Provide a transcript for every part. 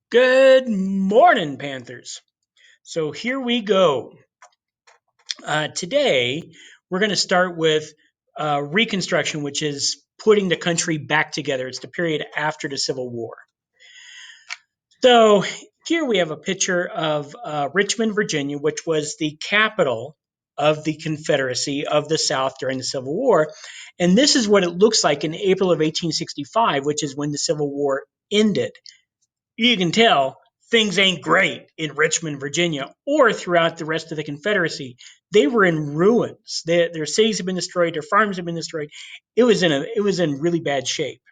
Good morning, Panthers. So here we go. Today, we're going to start with Reconstruction, which is putting the country back together. It's the period after the Civil War. So here we have a picture of Richmond, Virginia, which was the capital of the Confederacy of the South during the Civil War. And this is what it looks like in April of 1865, which is when the Civil War ended. You can tell things ain't great in Richmond, Virginia, or throughout the rest of the Confederacy. They were in ruins. Their cities have been destroyed. Their farms have been destroyed. It was in really bad shape.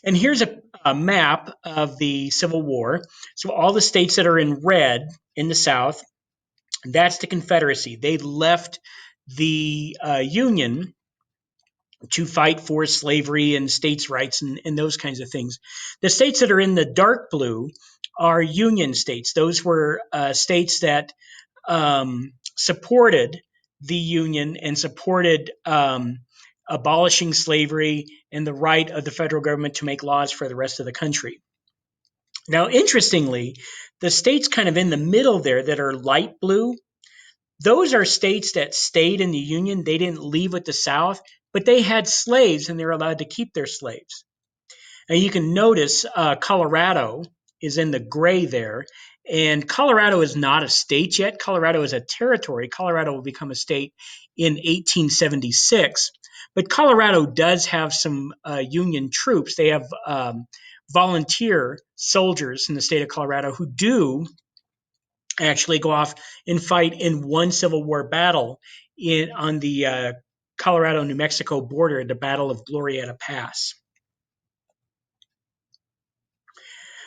And here's a map of the Civil War. So all the states that are in red in the South, that's the Confederacy. They left the Union to fight for slavery and states' rights and those kinds of things. The states that are in the dark blue are Union states. Those were states that supported the Union and supported abolishing slavery and the right of the federal government to make laws for the rest of the country. Now, interestingly, the states kind of in the middle there that are light blue, those are states that stayed in the Union. They didn't leave with the South, but they had slaves and they were allowed to keep their slaves. And you can notice Colorado is in the gray there. And Colorado is not a state yet. Colorado is a territory. Colorado will become a state in 1876. But Colorado does have some Union troops. They have volunteer soldiers in the state of Colorado who do actually go off and fight in one Civil War battle on the Colorado-New Mexico border, the Battle of Glorieta Pass.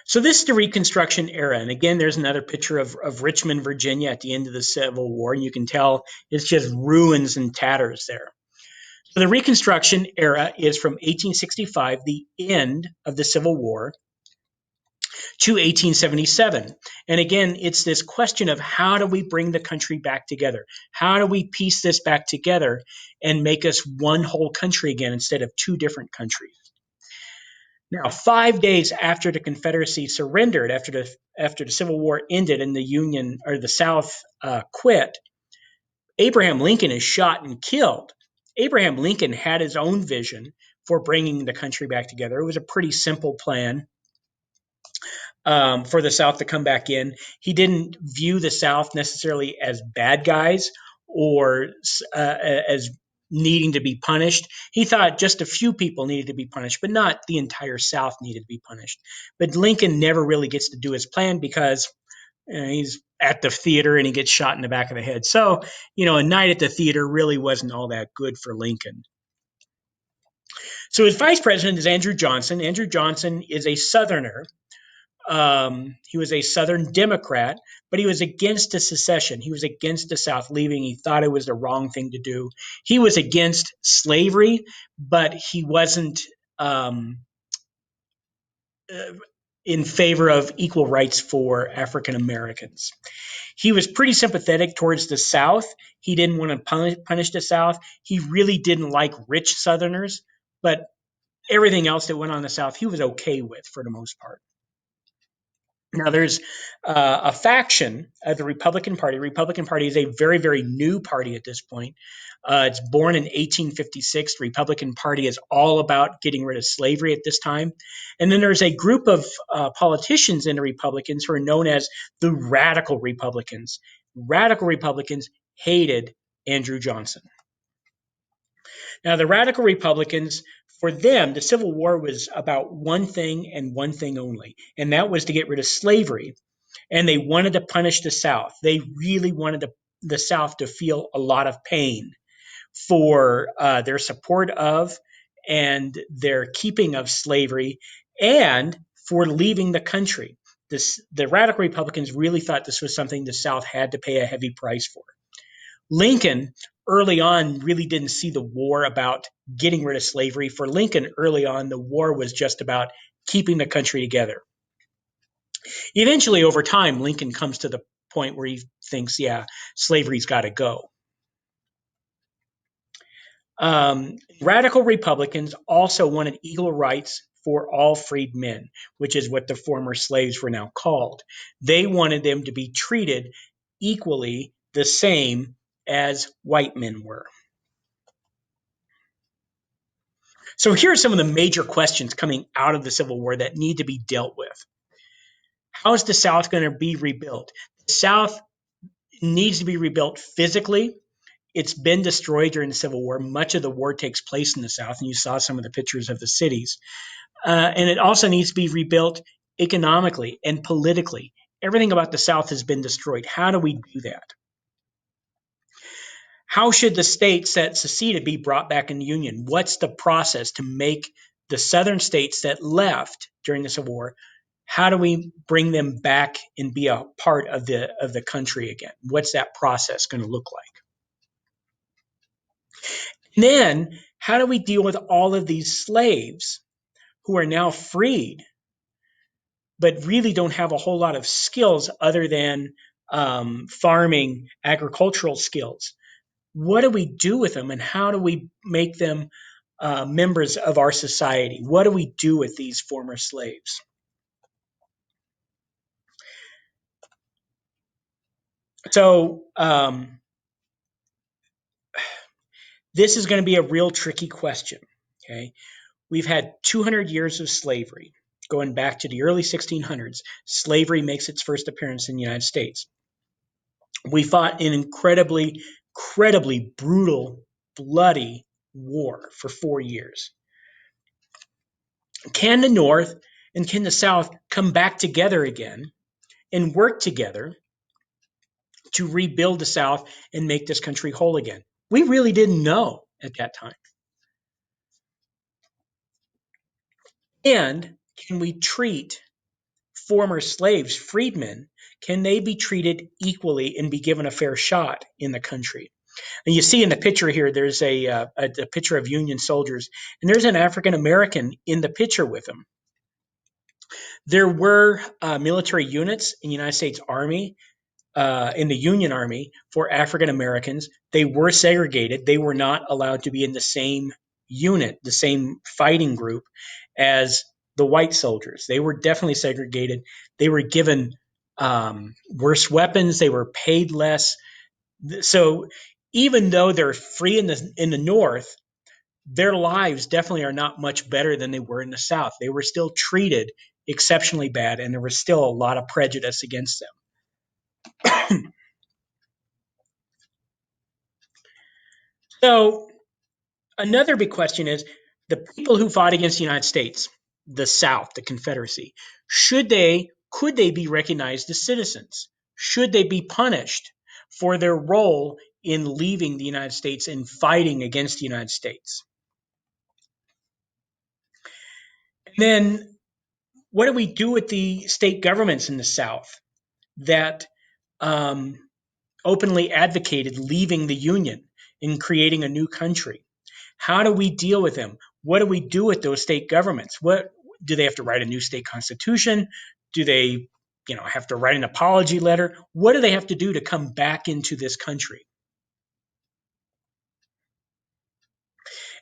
So this is the Reconstruction era. And again, there's another picture of Richmond, Virginia at the end of the Civil War. And you can tell it's just ruins and tatters there. So the Reconstruction era is from 1865, the end of the Civil War, to 1877. And again, it's this question of how do we bring the country back together? How do we piece this back together and make us one whole country again instead of two different countries? Now, 5 days after the Confederacy surrendered, after the Civil War ended and the Union or the South quit, Abraham Lincoln is shot and killed. Abraham Lincoln had his own vision for bringing the country back together. It was a pretty simple plan for the South to come back in. He didn't view the South necessarily as bad guys or as needing to be punished. He thought just a few people needed to be punished, but not the entire South needed to be punished. But Lincoln never really gets to do his plan because he's at the theater and he gets shot in the back of the head. So, a night at the theater really wasn't all that good for Lincoln. So his vice president is Andrew Johnson. Andrew Johnson is a Southerner. He was a Southern Democrat, but he was against the secession. He was against the South leaving. He thought it was the wrong thing to do. He was against slavery, but he wasn't in favor of equal rights for African Americans. He was pretty sympathetic towards the South. He didn't want to punish the South. He really didn't like rich Southerners, but everything else that went on in the South, he was okay with for the most part. Now, there's a faction of the Republican Party. The Republican Party is a very, very new party at this point. It's born in 1856. The Republican Party is all about getting rid of slavery at this time. And then there's a group of politicians in the Republicans who are known as the Radical Republicans. Radical Republicans hated Andrew Johnson. Now, the Radical Republicans, for them, the Civil War was about one thing and one thing only, and that was to get rid of slavery. And they wanted to punish the South. They really wanted the South to feel a lot of pain for their support of and their keeping of slavery and for leaving the country. The Radical Republicans really thought this was something the South had to pay a heavy price for. Lincoln early on really didn't see the war about getting rid of slavery. For Lincoln early on, the war was just about keeping the country together. Eventually, over time, Lincoln comes to the point where he thinks, yeah, slavery's got to go. Radical Republicans also wanted equal rights for all freed men, which is what the former slaves were now called. They wanted them to be treated equally the same as white men were. So here are some of the major questions coming out of the Civil War that need to be dealt with. How is the South going to be rebuilt? The South needs to be rebuilt physically. It's been destroyed during the Civil War. Much of the war takes place in the South, and you saw some of the pictures of the cities. And it also needs to be rebuilt economically and politically. Everything about the South has been destroyed. How do we do that? How should the states that seceded be brought back in the Union? What's the process to make the Southern states that left during the Civil War? How do we bring them back and be a part of the country again? What's that process going to look like? And then, how do we deal with all of these slaves who are now freed, but really don't have a whole lot of skills other than farming, agricultural skills? What do we do with them, and how do we make them members of our society? What do we do with these former slaves? So this is going to be a real tricky question. Okay, we've had 200 years of slavery going back to the early 1600s. Slavery makes its first appearance in the United States. We fought an incredibly brutal, bloody war for 4 years. Can the North and can the South come back together again and work together to rebuild the South and make this country whole again? We really didn't know at that time. And can we treat former slaves, freedmen, can they be treated equally and be given a fair shot in the country? And you see in the picture here, there's a picture of Union soldiers, and there's an African American in the picture with them. There were military units in the United States Army, in the Union Army for African Americans. They were segregated. They were not allowed to be in the same unit, the same fighting group as the white soldiers. They were definitely segregated. They were given worse weapons. They were paid less. So even though they're free in the North, their lives definitely are not much better than they were in the South. They were still treated exceptionally bad, and there was still a lot of prejudice against them. So another big question is the people who fought against the United States, the South, the Confederacy, could they be recognized as citizens? Should they be punished for their role in leaving the United States and fighting against the United States? And then what do we do with the state governments in the South that openly advocated leaving the Union and creating a new country? How do we deal with them? What do we do with those state governments? What do they have to write a new state constitution? Do they, have to write an apology letter? What do they have to do to come back into this country?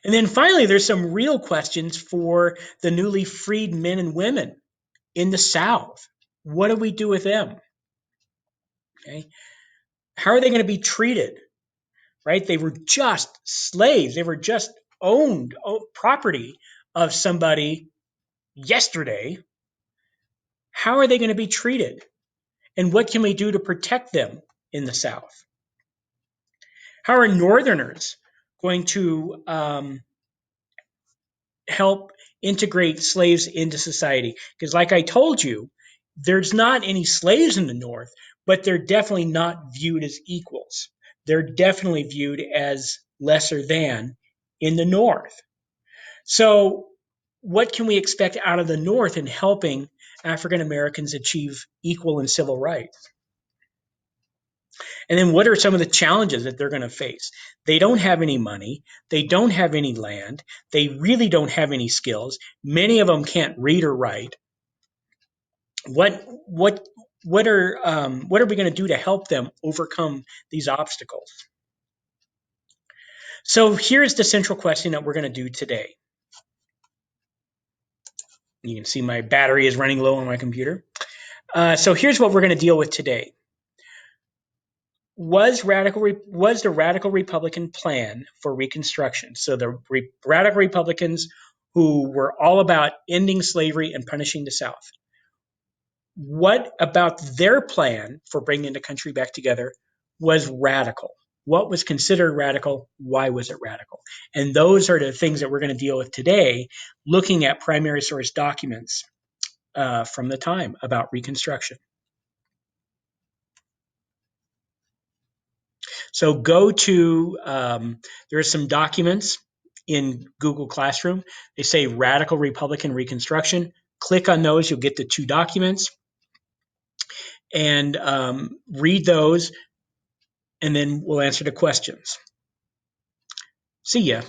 And then finally, there's some real questions for the newly freed men and women in the South. What do we do with them? Okay. How are they going to be treated? Right? They were just slaves. They were just owned property of somebody yesterday. How are they going to be treated? And what can we do to protect them in the South? How are Northerners going to help integrate slaves into society? Because like I told you, there's not any slaves in the North, but they're definitely not viewed as equals. They're definitely viewed as lesser than in the North. So what can we expect out of the North in helping African Americans achieve equal and civil rights? And then what are some of the challenges that they're going to face? They don't have any money. They don't have any land. They really don't have any skills. Many of them can't read or write. What are we going to do to help them overcome these obstacles? So here's the central question that we're going to do today. You can see my battery is running low on my computer. So here's what we're going to deal with today. Was the radical Republican plan for Reconstruction? So the radical Republicans who were all about ending slavery and punishing the South. What about their plan for bringing the country back together was radical? What was considered radical? Why was it radical? And those are the things that we're going to deal with today, looking at primary source documents from the time about Reconstruction. So go to, there are some documents in Google Classroom. They say Radical Republican Reconstruction. Click on those, you'll get the two documents and read those, and then we'll answer the questions. See ya.